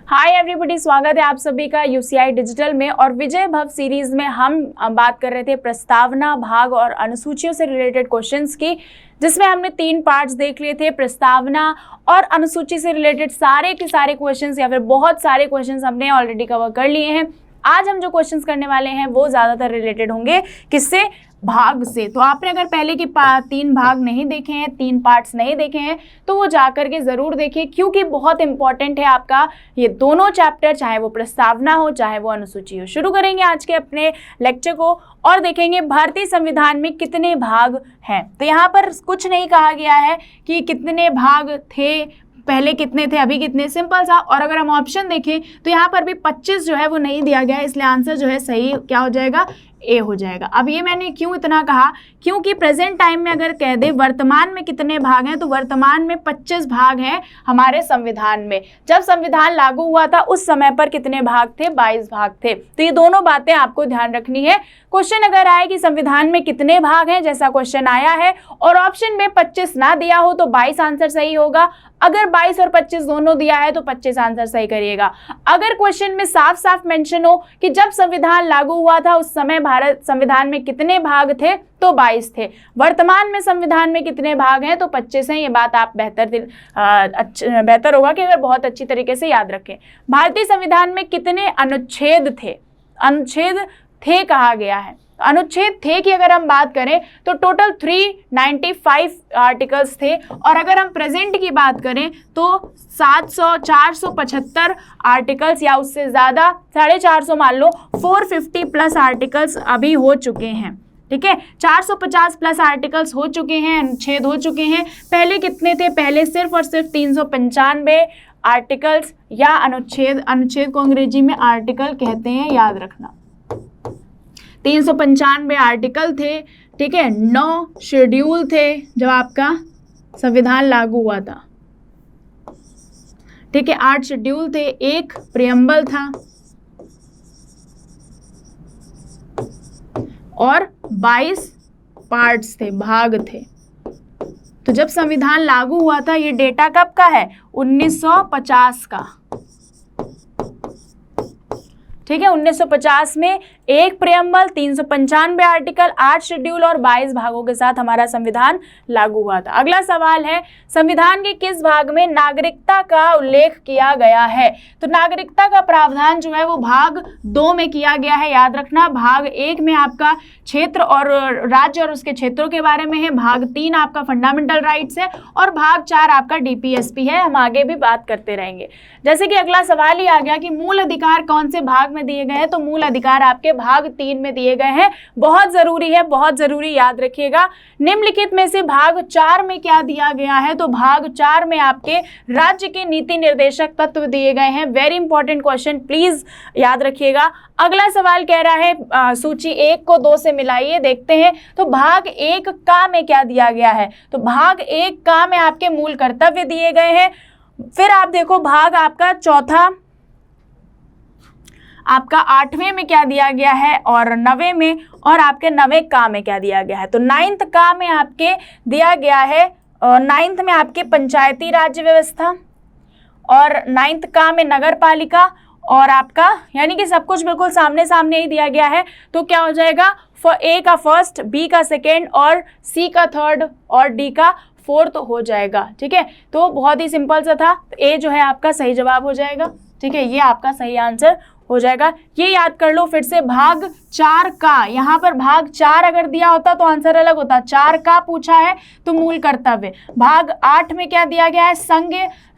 Hi everybody, स्वागत है आप सभी का यूसीआई डिजिटल में। और विजय भव सीरीज में हम बात कर रहे थे प्रस्तावना भाग और अनुसूचियों से रिलेटेड क्वेश्चंस की, जिसमें हमने 3 पार्ट्स देख लिए थे। प्रस्तावना और अनुसूची से रिलेटेड सारे के सारे क्वेश्चंस या फिर बहुत सारे क्वेश्चंस हमने ऑलरेडी कवर कर लिए हैं। आज हम जो क्वेश्चंस करने वाले हैं वो ज़्यादातर रिलेटेड होंगे किससे? भाग से। तो आपने अगर पहले की 3 भाग नहीं देखे हैं, 3 पार्ट्स नहीं देखे हैं, तो वो जा करके ज़रूर देखें, क्योंकि बहुत इंपॉर्टेंट है आपका ये दोनों चैप्टर, चाहे वो प्रस्तावना हो चाहे वो अनुसूची हो। शुरू करेंगे आज के अपने लेक्चर को और देखेंगे भारतीय संविधान में कितने भाग हैं। तो यहाँ पर कुछ नहीं कहा गया है कि कितने भाग थे, पहले कितने थे, अभी कितने, सिंपल सा। और अगर हम ऑप्शन देखें तो यहाँ पर भी 25 जो है वो नहीं दिया गया है, इसलिए आंसर जो है सही क्या हो जाएगा? ए हो जाएगा। अब ये मैंने क्यों इतना कहा, क्योंकि प्रेजेंट टाइम में अगर कह दे वर्तमान में कितने भाग हैं, तो वर्तमान में 25 भाग हैं हमारे संविधान में। जब संविधान लागू हुआ था उस समय पर कितने भाग थे? 22 भाग थे। तो ये दोनों बातें आपको ध्यान रखनी है। क्वेश्चन अगर आए कि संविधान में कितने भाग हैं, जैसा क्वेश्चन आया है, और ऑप्शन में 25 ना दिया हो तो 22 आंसर सही होगा। अगर 22 और 25 दोनों दिया है तो 25 आंसर सही करिएगा। अगर क्वेश्चन में साफ साफ मेंशन हो कि जब संविधान लागू हुआ था उस समय भारत संविधान में कितने भाग थे, तो 22 थे। वर्तमान में संविधान में कितने भाग हैं, तो 25 हैं। ये बात आप बेहतर होगा कि अगर बहुत अच्छी तरीके से याद रखें। भारतीय संविधान में कितने अनुच्छेद थे? अनुच्छेद थे कहा गया है। अनुच्छेद थे की अगर हम बात करें तो टोटल 395 आर्टिकल्स थे, और अगर हम प्रेजेंट की बात करें तो 475 आर्टिकल्स या उससे ज़्यादा, 450 मान लो, 450 प्लस आर्टिकल्स अभी हो चुके हैं। ठीक है, 450 प्लस आर्टिकल्स हो चुके हैं, अनुच्छेद हो चुके हैं। पहले कितने थे? पहले सिर्फ और सिर्फ 395 आर्टिकल्स या अनुच्छेद, अनुच्छेद को अंग्रेजी में आर्टिकल कहते हैं, याद रखना। 395 आर्टिकल थे, ठीक है। 9 शेड्यूल थे जब आपका संविधान लागू हुआ था, ठीक है। 8 शेड्यूल थे, 1 प्रियम्बल था, और 22 पार्ट्स थे, भाग थे। तो जब संविधान लागू हुआ था, ये डेटा कब का है? 1950 का, ठीक है। 1950 में 1 प्रियम्बल, 395 आर्टिकल, 8 शेड्यूल और 22 भागों के साथ हमारा संविधान लागू हुआ था। अगला सवाल है, संविधान के किस भाग में नागरिकता का उल्लेख किया गया है? तो नागरिकता का प्रावधान जो है वो भाग 2 में किया गया है, याद रखना। भाग 1 में आपका क्षेत्र और राज्य और उसके क्षेत्रों के बारे में है, भाग 3 आपका फंडामेंटल राइट्स है, और भाग 4 आपका डीपीएसपी है। हम आगे भी बात करते रहेंगे। जैसे कि अगला सवाल ही आ गया कि मूल अधिकार कौन से भाग में दिए गए हैं, तो मूल अधिकार आपके भाग 3 में दिए गए हैं। बहुत जरूरी है, बहुत जरूरी, याद रखिएगा। निम्नलिखित में से भाग 4 में क्या दिया गया है? तो भाग 4 में आपके राज्य के नीति निर्देशक तत्व दिए गए हैं। वेरी इंपॉर्टेंट क्वेश्चन, प्लीज याद रखिएगा। अगला सवाल कह रहा है सूची 1 को 2 से मिलाइए, देखते हैं। तो भाग 1 का में क्या दिया गया है? तो भाग 1 का में आपके मूल कर्तव्य दिए गए हैं। फिर आप देखो भाग आपका चौथा आपका 8वें में क्या दिया गया है, और 9वें में, और आपके 9वें का में क्या दिया गया है? तो 9th का में आपके दिया गया है, और 9th में आपके पंचायती राज व्यवस्था, और 9th का में नगर पालिका, और आपका यानी कि सब कुछ बिल्कुल सामने सामने ही दिया गया है। तो क्या हो जाएगा? ए का फर्स्ट, बी का सेकेंड, और सी का थर्ड, और डी का फोर्थ हो जाएगा। ठीक है, तो बहुत ही सिंपल सा था। ए जो है आपका सही जवाब हो जाएगा। ठीक है, ये आपका सही आंसर हो जाएगा। ये याद कर लो फिर से। भाग 4 का, यहाँ पर भाग 4 अगर दिया होता तो आंसर अलग होता। 4 का पूछा है तो मूल कर्तव्य। भाग 8 में क्या दिया गया है?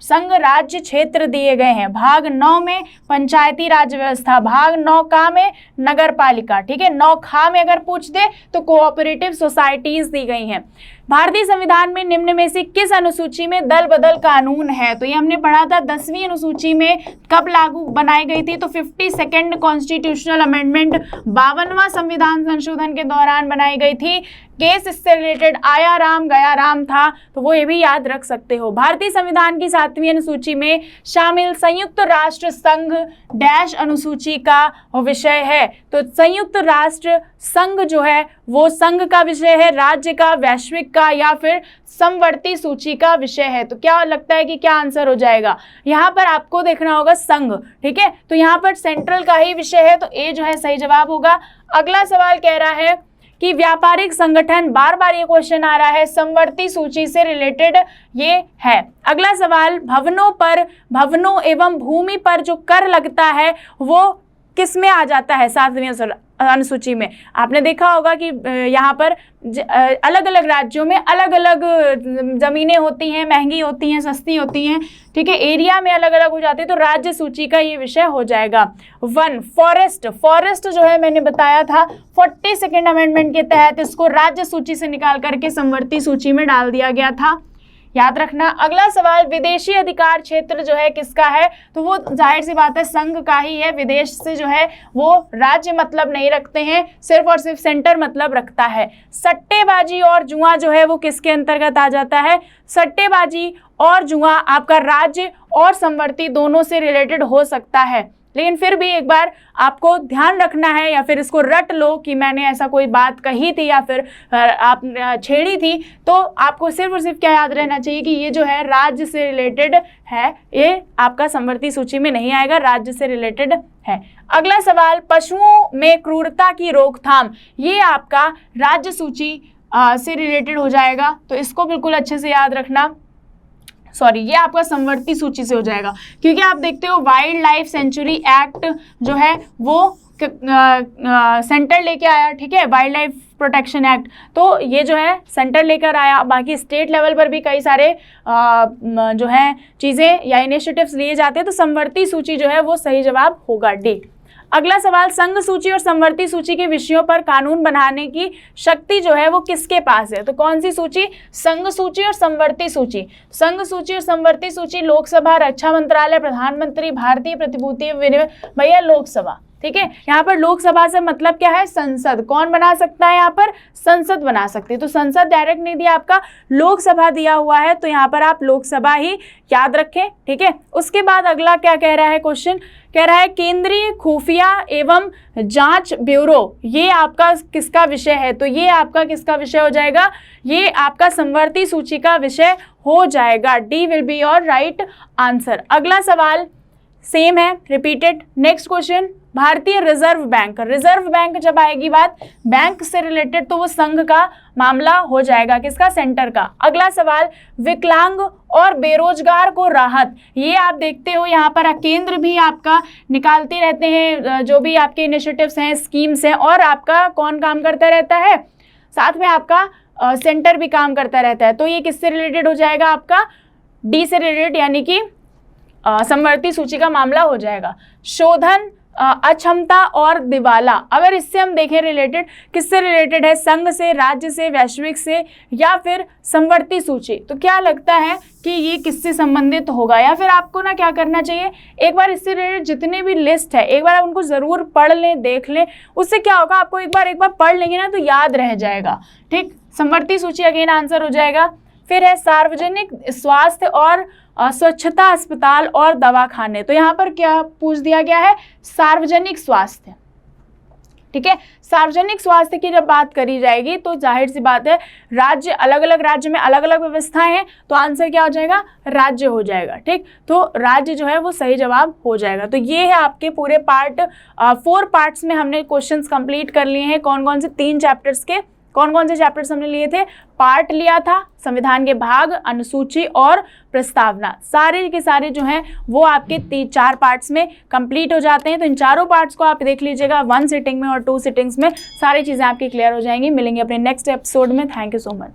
संघ राज्य क्षेत्र दिए गए हैं। भाग 9 में पंचायती राज व्यवस्था, भाग 9 का में नगर पालिका, ठीक है। 9 खा में अगर पूछ दे तो कोऑपरेटिव सोसाइटीज दी गई हैं। भारतीय संविधान में निम्न में से किस अनुसूची में दल बदल कानून है? तो ये हमने पढ़ा था 10वीं अनुसूची में कब लागू बनाई गई थी, तो 52nd कॉन्स्टिट्यूशनल अमेंडमेंट 52वां संविधान संशोधन के दौरान बनाई गई थी। केस इससे रिलेटेड आया राम गया राम था, तो वो ये भी याद रख सकते हो। भारतीय संविधान की 7वीं अनुसूची में शामिल संयुक्त राष्ट्र संघ डैश अनुसूची का विषय है। तो संयुक्त राष्ट्र संघ जो है वो संघ का विषय है, राज्य का, वैश्विक का, या फिर समवर्ती सूची का विषय है। तो क्या लगता है कि क्या आंसर हो जाएगा? यहाँ पर आपको देखना होगा संघ, ठीक है, तो यहाँ पर सेंट्रल का ही विषय है, तो ए जो है सही जवाब होगा। अगला सवाल कह रहा है कि व्यापारिक संगठन, बार बार ये क्वेश्चन आ रहा है, समवर्ती सूची से रिलेटेड ये है। अगला सवाल, भवनों एवं भूमि पर जो कर लगता है वो किस में आ जाता है 7वीं अनुसूची में? आपने देखा होगा कि यहाँ पर अलग अलग राज्यों में अलग अलग ज़मीनें होती हैं, महंगी होती हैं, सस्ती होती हैं, ठीक है, एरिया में अलग अलग हो जाती है, तो राज्य सूची का ये विषय हो जाएगा। वन, फॉरेस्ट जो है मैंने बताया था 42nd अमेंडमेंट के तहत इसको राज्य सूची से निकाल करके समवर्ती सूची में डाल दिया गया था, याद रखना। अगला सवाल, विदेशी अधिकार क्षेत्र जो है किसका है? तो वो जाहिर सी बात है संघ का ही है। विदेश से जो है वो राज्य मतलब नहीं रखते हैं, सिर्फ और सिर्फ सेंटर मतलब रखता है। सट्टेबाजी और जुआ जो है वो किसके अंतर्गत आ जाता है? सट्टेबाजी और जुआ आपका राज्य और समवर्ती दोनों से रिलेटेड हो सकता है, लेकिन फिर भी एक बार आपको ध्यान रखना है, या फिर इसको रट लो कि मैंने ऐसा कोई बात कही थी या फिर आप छेड़ी थी, तो आपको सिर्फ और सिर्फ क्या याद रहना चाहिए कि ये जो है राज्य से रिलेटेड है, ये आपका समवर्ती सूची में नहीं आएगा, राज्य से रिलेटेड है। अगला सवाल, पशुओं में क्रूरता की रोकथाम, ये आपका राज्य सूची से रिलेटेड हो जाएगा, तो इसको बिल्कुल अच्छे से याद रखना। सॉरी, ये आपका समवर्ती सूची से हो जाएगा, क्योंकि आप देखते हो वाइल्ड लाइफ सेंचुरी एक्ट जो है वो सेंटर लेके आया, ठीक है, वाइल्ड लाइफ प्रोटेक्शन एक्ट, तो ये जो है सेंटर लेकर आया। बाकी स्टेट लेवल पर भी कई सारे जो है चीज़ें या इनिशिएटिव्स लिए जाते हैं, तो समवर्ती सूची जो है वो सही जवाब होगा, डी। अगला सवाल, संघ सूची और समवर्ती सूची के विषयों पर कानून बनाने की शक्ति जो है वो किसके पास है? तो कौन सी सूची? संघ सूची और समवर्ती सूची। संघ सूची और समवर्ती सूची लोकसभा, रक्षा मंत्रालय, प्रधानमंत्री, भारतीय प्रतिभूति विनिमय, भैया लोकसभा, ठीक है। यहाँ पर लोकसभा से मतलब क्या है? संसद। कौन बना सकता है? यहाँ पर संसद बना सकती है, तो संसद डायरेक्ट नहीं दिया, आपका लोकसभा दिया हुआ है, तो यहाँ पर आप लोकसभा ही याद रखें, ठीक है। उसके बाद अगला क्या कह रहा है क्वेश्चन? कह रहा है केंद्रीय खुफिया एवं जांच ब्यूरो, ये आपका किसका विषय है? तो ये आपका किसका विषय हो जाएगा? ये आपका समवर्ती सूची का विषय हो जाएगा, D will be your right answer. अगला सवाल सेम है, रिपीटेड। नेक्स्ट क्वेश्चन, भारतीय रिजर्व बैंक। रिजर्व बैंक जब आएगी बात बैंक से रिलेटेड, तो वो संघ का मामला हो जाएगा, किसका? सेंटर का। अगला सवाल, विकलांग और बेरोजगार को राहत, ये आप देखते हो यहाँ पर केंद्र भी आपका निकालते रहते हैं, जो भी आपके इनिशिएटिव्स हैं, स्कीम्स हैं, और आपका कौन काम करता रहता है? साथ में आपका सेंटर भी काम करता रहता है, तो ये किससे रिलेटेड हो जाएगा? आपका डी से रिलेटेड, यानी कि समवर्ती सूची का मामला हो जाएगा। शोधन, अक्षमता और दिवाला, अगर इससे हम देखें रिलेटेड, किससे रिलेटेड है? संघ से, राज्य से, वैश्विक से, या फिर समवर्ती सूची, तो क्या लगता है कि ये किससे संबंधित होगा? या फिर आपको ना क्या करना चाहिए, एक बार इससे रिलेटेड जितने भी लिस्ट है एक बार आप उनको ज़रूर पढ़ लें, देख लें, उससे क्या होगा, आपको एक बार पढ़ लेंगे ना तो याद रह जाएगा, ठीक। समवर्ती सूची अगेन आंसर हो जाएगा। फिर है सार्वजनिक स्वास्थ्य और स्वच्छता, अस्पताल और दवाखाने, तो यहाँ पर क्या पूछ दिया गया है? सार्वजनिक स्वास्थ्य, ठीक है। सार्वजनिक स्वास्थ्य की जब बात करी जाएगी तो जाहिर सी बात है राज्य, अलग अलग राज्य में अलग अलग व्यवस्थाएं हैं, तो आंसर क्या हो जाएगा? राज्य हो जाएगा, ठीक। तो राज्य जो है वो सही जवाब हो जाएगा। तो ये है आपके पूरे पार्ट 4 पार्ट्स में हमने क्वेश्चंस कंप्लीट कर लिए हैं। कौन कौन से 3 चैप्टर्स के, कौन कौन से चैप्टर्स हमने लिए थे? पार्ट लिया था, संविधान के भाग, अनुसूची और प्रस्तावना, सारे के सारे जो हैं वो आपके 4 पार्ट्स में कंप्लीट हो जाते हैं। तो इन चारों पार्ट्स को आप देख लीजिएगा 1 सिटिंग में और 2 सिटिंग्स में, सारी चीज़ें आपकी क्लियर हो जाएंगी। मिलेंगे अपने नेक्स्ट एपिसोड में। Thank you so much.